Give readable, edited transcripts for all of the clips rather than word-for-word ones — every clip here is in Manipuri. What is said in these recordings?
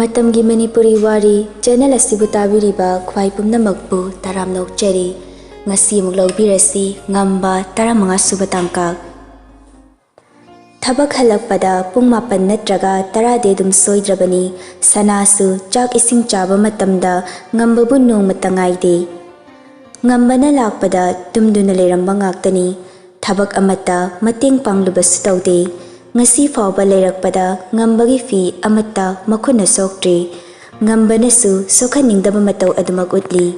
Matamgi Manipuri Wari channel asibu tabiriba khwai pumnamakpu taram nokchari ngasi amuk laubirasi Ngamba 15 suba tangkak Thabak halakpada pung 8 natraga 10 dum soidrabani sanasu chak ising chaba matamda Ngamba bu nong matangai de Ngamba na lakpada tumduna leramba ngaktani thabak amata mating panglubasu taude ngasi fawba leirakpada ngambagi fi amata makhuna soktri ngambanasu sokhaningdaba matau adumak utli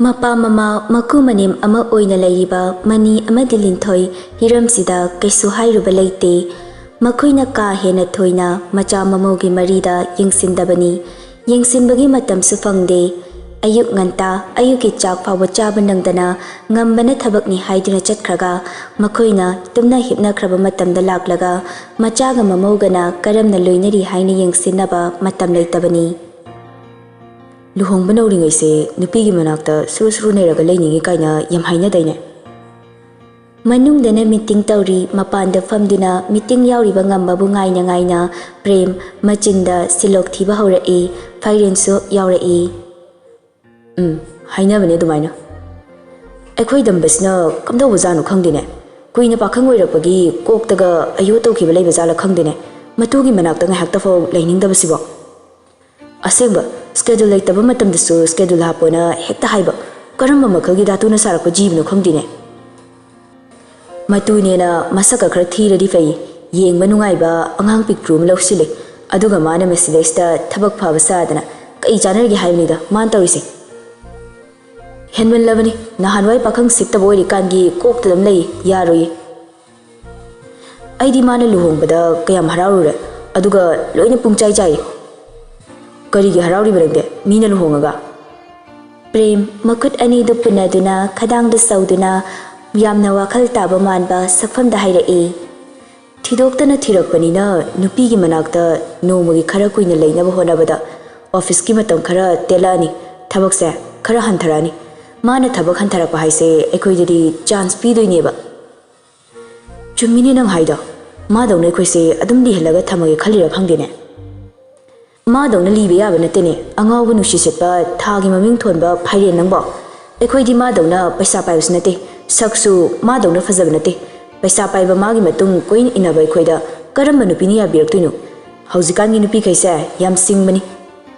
mapa mama makumanim ama oina leiriba mani amadi Ningthoi hiramsida kaisu hairuba leite makhoina ka hena thoina macha mamogi marida yengsindabani yengsinbagi matamsu fangde ayuk nganta ayuki chak fawba chaba nangdana ngambana thabakni haiduna chatkhraga makhoina tumna hipna khraba matamda laklaga machaga mamogana karamna loinari haina yengsinaba matam leitabani luhongba nauringai se nupigi manakta suru neraga leiningi kaina yam haina daine manungdana meeting tauri mapanda famduna meeting yauriba ngamba bu ngaina prem machinda silok thiba haurai fairensu yaurai hainabane dumaina akhoi dambasna kamdo bajanu khangdine kuina pakhang oirakpagi koktaga ayo tawkiba leiba jala khangdine matugi manakta ngahakta fo leiningdabasibo asengba schedule leitaba matamdasu schedule hapona hekta haiba karamba makhalgi datuna sarakpa jibno khangdine matunena masaka khara thiradi fai yengba nungaiba angang pikprum lausile aduga mana mesidesta thabak phaba sadana kai janargi haibnida man tawise Henman labani nahanwai pakhang sikta boiri kangi kokta dam lei yaroi aidi mana luhongbada kayam haraurure aduga loina pungchai chai karigi harauri barangde mina luhongaga prem makut ani du punaduna khadang du sauduna yamna wakhal taba manba safam da hairai thidoktana thirakpanina nupigi manakta nomagi khara kuina leina ba honabada office ki matam khara telani thabakse khara hantharani Mana thabak hantarakpa haise ekhoidadi chance pidoineba chumini nang haida ma dawna ekhoise adum di helaga thamage khalira khangdene ma dawna libe yaba natene angawbu nushi setpa thagi maming thonba phaire nangba ekhoidi ma dawna paisa paibus nate saksu ma dawna fajaba nate paisa paiba magi matung koin inaba ekhoida karamba nupini ya biraktuino haujikan gi nupi khaise yam singmani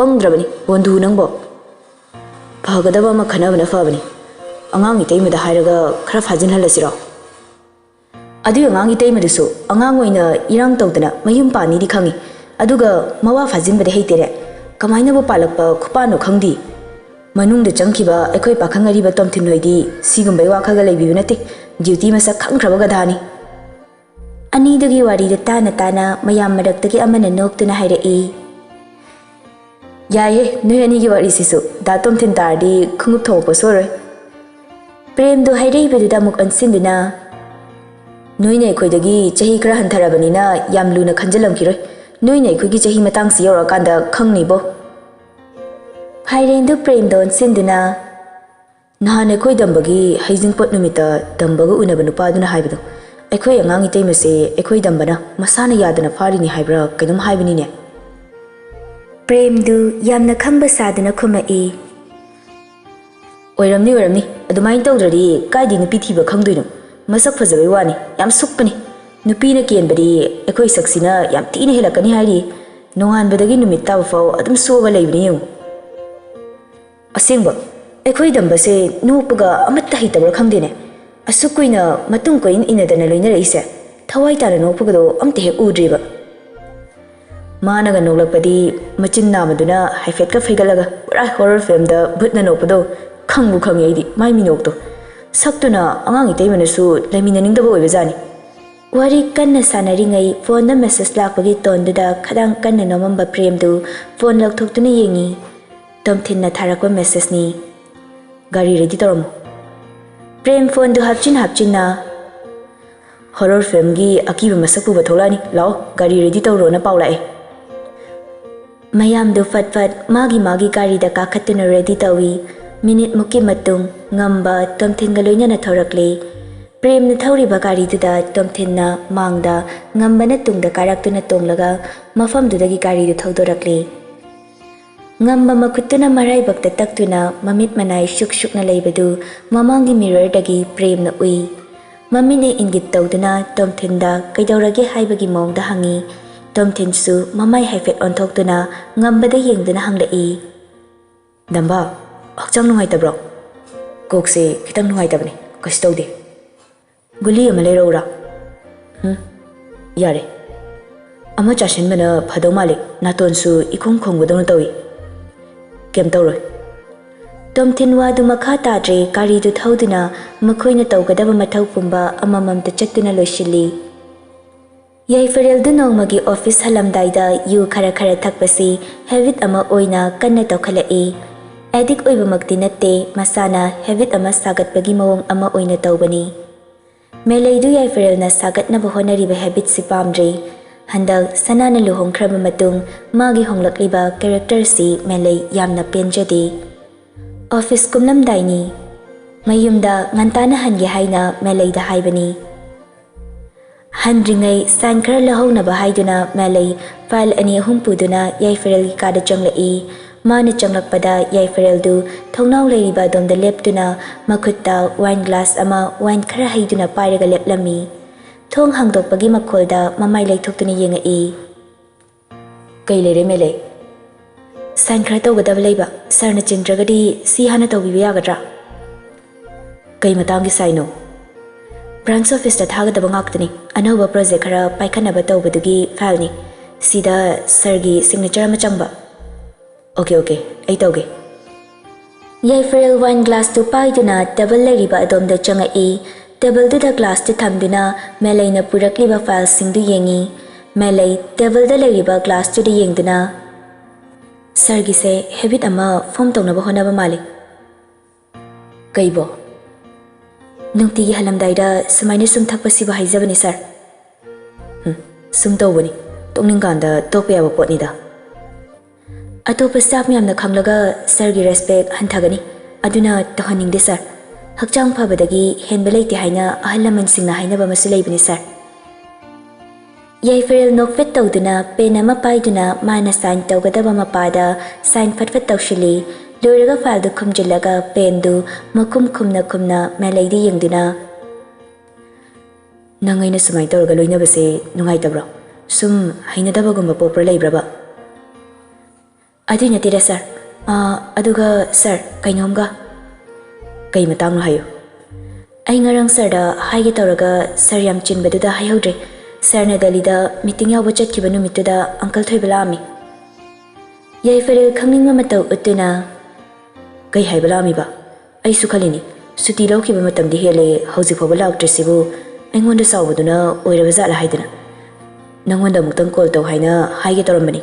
pangdrabani bondhu nangbo Pagadaba ma khanabana fabani angang itei mada hairaga khara fajin halasiro adu angang itei madasu angang oina irang tawdana mayum pani di khangi aduga mawa fajin bade heitere kamaina bo palakpa khupano khangdi manung de changkiba ekhoi pakhangari ba tomthin hoidi sigumbai wakhaga leibi nate duty masa khangkhraba gadani ani dagi wari de tana mayam madaktagi amana noktuna hairai Yaye, no any give a sisu, that don't think that the Kung Topo sorry. Prem do Haide Bedamuk and Sindina. Noine Kodagi, Chahikra and Tarabanina, Yam Luna Kanjalam Kiro, Noine Kugi Chahimatangsi or Kanda Kung Nibo. Haide do Prem do and Sindina. Nahane Koi Dambagi, Hazing Pot Numita, Dambago Unabanupaduna Hybrid. A quay a mangi tamase, a quay dambana, Masana Yadana Farini Hybra, Kanum Hybinine. Prem du yamna khamba sadana khumai oiramni adumai tawdradi kaidi nupi thiba khangdoino masak fajabai wani yam sukpani nupi na kenbadi ekoi saksina yam tina helakani hairi nohan badagi numit taw fau adum soba leibni yu asengba ekoi dambase nopuga amatta hitabra khangdene asukuina matung koin inadana loina reise thawai tara nopuga do amte he udriba Managa nolakpadi machin namaduna haifetka faigalaga pura horror film da bhutna nopado khangbu khangeidi mai minokto saktuna angang itei manasu lamina ningdaba oibajani wari kanna sanari ngai phone na message lakpagi tonduda khadang kanna nomamba prem du phone lakthokuna yengi tomthinna tharakwa message ni gari ready tormo prem phone du hapchinna horror film gi akiba masakpu batholani lao gari ready tawro na paulai Mayam do fat magi kari da kakatuna ready tawi minute muki matung Ngamba tomthin galoina na thorakle prem na thori bagari da tomthin na mangda Ngamba na tungda karaktuna tonglaga mafam dudagi kari du thodorakle Ngamba makutuna maraibakta taktuna mamit manai shuk-shukna leibadu mamanggi mirror-dagi premna ui. Mamine ingit tawduna Tomthinda kaidaurage haibagi maungda hangi. Tomthinsu mamai haifet onthokduna Ngambada yengduna hanglai. Ngamba, hakchang nungaitabro? Kokse khitang nungaitabani. Kasi tawde. Guli ama leiraura. Yare. Ama chashinbana phadau malik natonsu ikong khongbadawna tawi. Kem tawroi. Tomthin wadu makha tadre karidu thauduna makhoina tawgadaba mathau pumba amamamta chattuna loishili. Yaifareldu nongmagi office halamdaida yu khara thakpasi habit ama oina kanna tawkhalai. Addict oibamakti natte masana habit ama sagatpagi mawong ama oina tawbani. Meleidu Yaifarelna sagatnaba honariba habit si pamdre. Handak sanana luhongkraba matung magi honglakliba character si melei yamna penjadi. Office kumlamdaini. Mayumda ngantana hangi haina meleida haibani. Handringai sign khara lahawnaba haiduna melei file ani ahum puduna Yaifarel kada changlai. Mana changlakpada Yaifareldu thongnau leiriba domda leptuna makutta wine glass ama wine khara haiduna pairaga leplami. Thong hangdokpagi makholda mamai leithoktuna yengai. Kai lere mele. Sign khara tawgadaba leiba sarna chindragadi si hana tawbiba yagadra. Kai matamgi saino. Branch office ta thagadaba ngaktani anauba project khara paikhanaba tawbadugi file ni. Sida sargi signature ama changba. Okay, ai tawge. Yaifarel wine glass tu paiduna table leiriba adomda changai. Table da glass ti thamduna melei na purakliba file singdu yengi. Melei table da leiriba glass tu di yengduna. Sargi se habit ama form tongnaba honaba mali. Kaibo. Nungtigi halamdaida sumaina sum thakpasiba haijabani sir. Sum tawbani. Tongningganda tokpa yaba potnida. Atopa staff miyamna khanglaga sargi respect hanthagani. Aduna tohaningde sir. Hakchang phabadagi henba leite haina ahal lamansingna hainaba masu leibani sir. Yaifarel nokfet tawduna pen ama paiduna mana sign tawgadaba mapada sign fatfat tawshili. Loiraga file du khumjillaga pen du makum khumna meleidi yengduna. Nangaina sumai tawraga loinabase nungaitabro. Sum hainadabagumba popra leibraba. Adu natira sir. Aduga sir kainomga. Kai matangno hayo. Ai ngarang sir da haige tawraga sir yam chinbaduda haihawdre. Sir na Delhi-da meeting yawba chatkiba numittuda Uncle Thoiba laami. Yaifarel khangningba mataw uttuna. Kai haiba laamiba. Aisu khalini. Suti lawkiba matamdi hele hauzik fawba laaktresibu aingonda sawbaduna oiraba zala haiduna. Nangonda amuktang call taw haina haige tawrambani.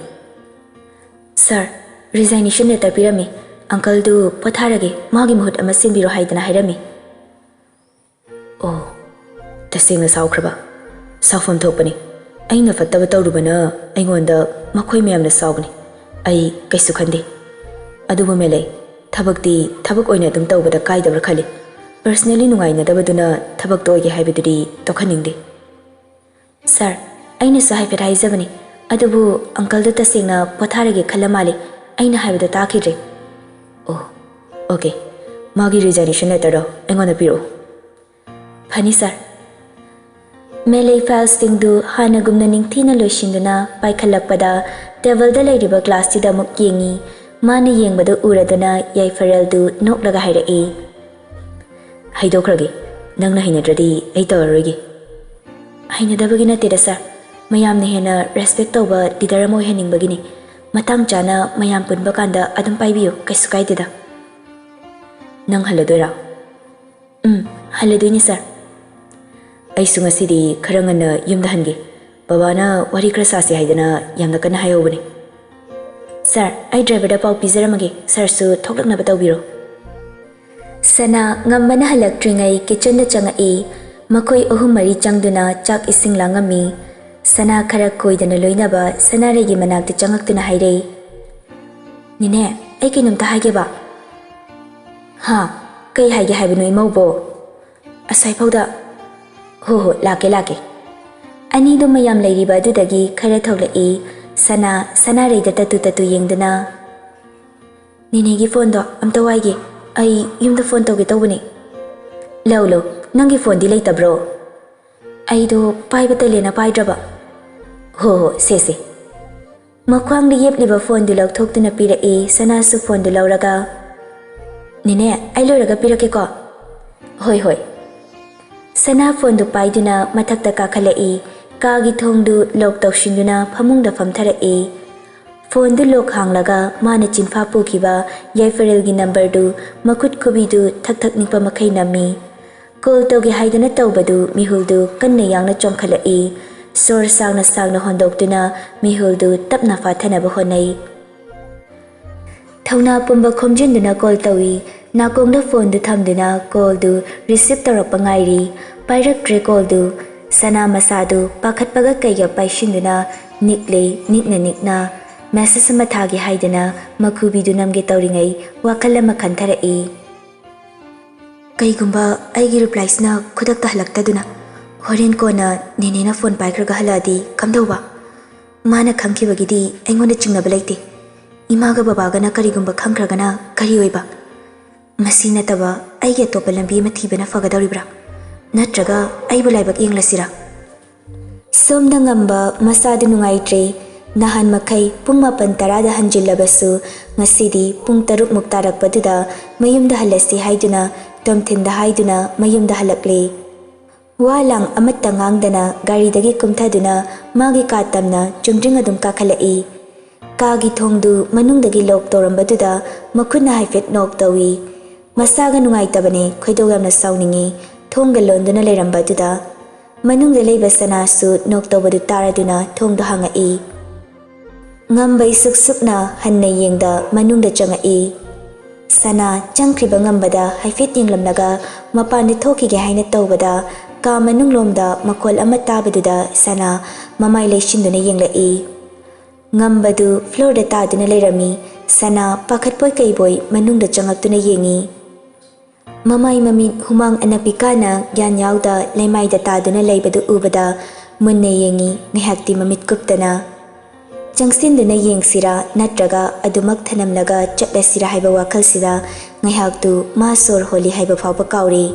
Sir, resignation letter pirami. Uncle du patharage magi mahut ama sinbiro haidana hairami. Oh, tasingna sawkraba. Sawfam thokpani. Aina fattaba tawrubana aingonda makhoi mayamna sawbani. Ai kaisu khande. Aduba melei thabakti thabak oina dum tawbada kaidabra khali. Personally nungaina dabaduna thabak toige haibadudi tokhaningde. Sir, aina sa haifet haijabani. Adubu uncle du tasingna patharage khalamali. Aina haibada takhidre. Oh, okay. Magi resignation letter do aingonda piro. Pani sir. Melei files tingdu hana gumna ningthina loishinduna paikhalakpada table da leiriba glass ti da muk yengi. Mana yengbada uradana Yaifarel du noklaga hairai. Haidokragi. Nangna hinadradi ai tawaragi. Hainadabagi natida sir. Mayamna hena respect tawba didaramo heningbagini. Matang chana mayam punba kanda adum paibiyo kaisu kaidida. Nang haladoira. Haladoini sir. Aisu ngasidi khara ngana yumda hangi. Babana wari khara sasi haidana yamna kana hayobani. Sir, ai driver da pau pizaramage. Sir su thoklaknaba tawbiro. Sana Ngambana halaktringai kitchen da changai. Makoi ahum mari changduna chak ising langami. Sana khara koidana loinaba sana regi manakta changaktuna hairei. Nine, ai kinumta haige ba. Ha, kai haige haibanu imaubo. Asai pauda. Ho lake. Ani do mayam leiriba adudagi khara tholai. Sana reida tatu yengdana. Ninegi phone do amta waige ai yumda phone tawge tawbani lo nangi phone di leitabro ai do paiba talena paidraba ho se makhwang li yep liba phone di lok thok tuna pira e sana su phone di lauraga nine ai loraga pirake ko hoi sana phone du paiduna mathakta ka khala e ka gi thong du lok tawshinduna phamung da famthara e phone du lok hanglaga mana chinfa pukiba yaifarel gi number du makut khobi du thak nikpa makhai nami call tawge haidana tawbadu mihul du kanna yangna chomkhala e sor sangna hondoktuna mihul du tapna fathana ba honai thawna pumba khomjinduna call tawi nakongda phone du thamduna call du receive tarak pangairi pairak tre call du sana masadu pakhatpaga kaiga paishinduna nikna message sama thagi haidana makhubi du namge tawringai wakhala makhanthara e kaigumba aigi replies na khudakta halaktaduna horen kona nene phone paikraga haladi kamdauba mana khangkibagidi aingona chingnaba leite imaga babaga na karigumba khangkragana kari oiba masina taba aigi topa lambi ma thibana fagadawribra natraga aibu laibak inglasira somna ngamba masadu nungaitre nahan makai pung 8:10 da hanjillabasu ngasidi pung 6 muktarakpaduda mayumda halasi haiduna tomthinda haiduna mayumda halakle walang amatta ngangdana garidagi kumthaduna magi katamna chumdring adum kakhalai kagi thongdu manungdagi lok torambaduda makhuna haifet nok tawi masaga nungaitabane khoidogam na sauningi thongga londuna lerambaduda manungda leiba sanasu nok tawbadu taraduna thongdu hangai ngambai suksukna hanna yengda manungda changai sana changkriba ngambada haifet yenglamnaga mapani thokige haina tawbada ka manunglomda makol ama tabaduda sana mamai leishinduna yenglai ngambadu floor da taduna leirami sana pakhatpoi kaiboi manungda changaktuna yengi mamai mami humang anapikana gyan yauda leimai da taduna leibadu ubada munne yengi ngihakti mamit kuptana changsin yengsira natraga adumak thanamlaga chatlasira haiba wakhalsida ngaihaktu ma sor holi haiba phawba kauri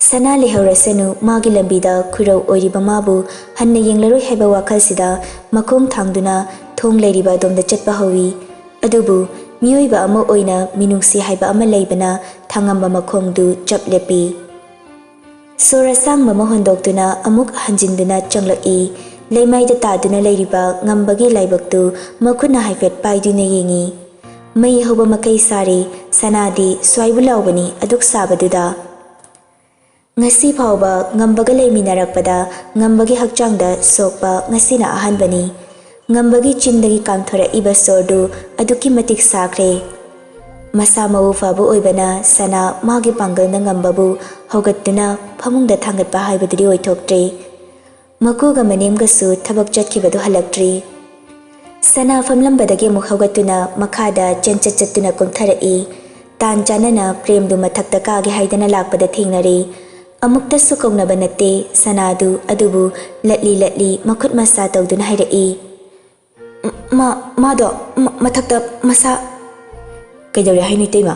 sana lehorasenu magi lambida khurau oiriba mabu hanna yenglaroi haiba wakhalsida makhong thangduna thong leiriba domda chatpa hawi adubu miyoiba ama oina minungsi haiba ama leibana thangamba makhongdu chaplepi sora sangma mohondoktuna amuk hanjinduna changlai leimai da taduna leiriba ngambagi laibaktu makhuna haifet paiduna yengi mai hoba makai sari sanadi swaibu laubani aduk sabaduda ngasi phawba ngambaga leiminarakpada ngambagi hakchangda sokpa ngasina ahanbani ngambagi chindagi kamthora iba sordu aduki matik sakre masa mau fabu oibana sana magi pangalna ngambabu hogattuna phamungda thangatpa haibaduri oithoktre makuga manemgasu thabak chatkibadu halaktri sana famlambadagi amuk hogatuna makhada chanchatuna kumtharai tan chanana premdu mathakta kage haidana lakpada thingnari amukta sukaunaba natte sanadu adubu latli makhut masa tawduna hairai ma do mathakta masa kaidawri hainui teima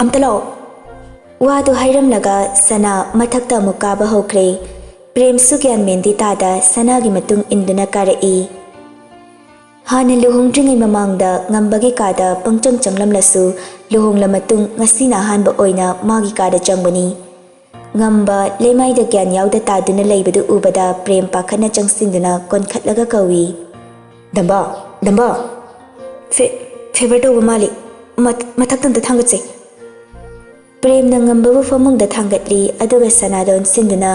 amtalao wadu hairamlaga sana mathakta mukaba hokre prem sugyan mendi tada sanagi matung induna karai hana luhongdringai mamangda ngambagi kada pangchang changlamlasu luhongla matung ngasina hanba oina magi kada changbani ngamba lemai da gyan yauda taduna leibadu ubada prem pakhana changsinduna konkhatlaga kawi damba favor do mali mathaktam da thangatse prem na ngambabu famungda thangatli aduga sanadon sinduna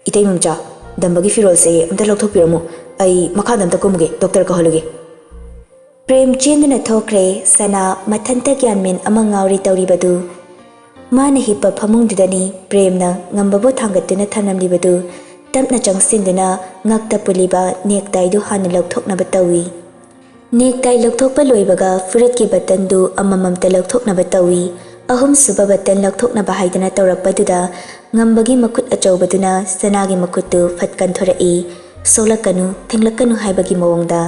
itai mamcha dambagi firol se amta lokthokpiramu ai makhadam ta komge doctor ka holuge prem chenduna thokre sana mathanta gyanmen amangauri tawribadu mana hipa phamungdudani premna ngambabu thangatuna thanamlibadu tapna changsinduna ngakta puliba nektai du hanu lokthoknaba tawi nektai lokthokpa loibaga furitki button du amamamta lokthoknaba tawi ahum suba button lokthoknaba haidana tawrakpaduda ngambagi makut achawbaduna sanagi makutu fatkan thorai solakanu thinglakanu haibagi mawongda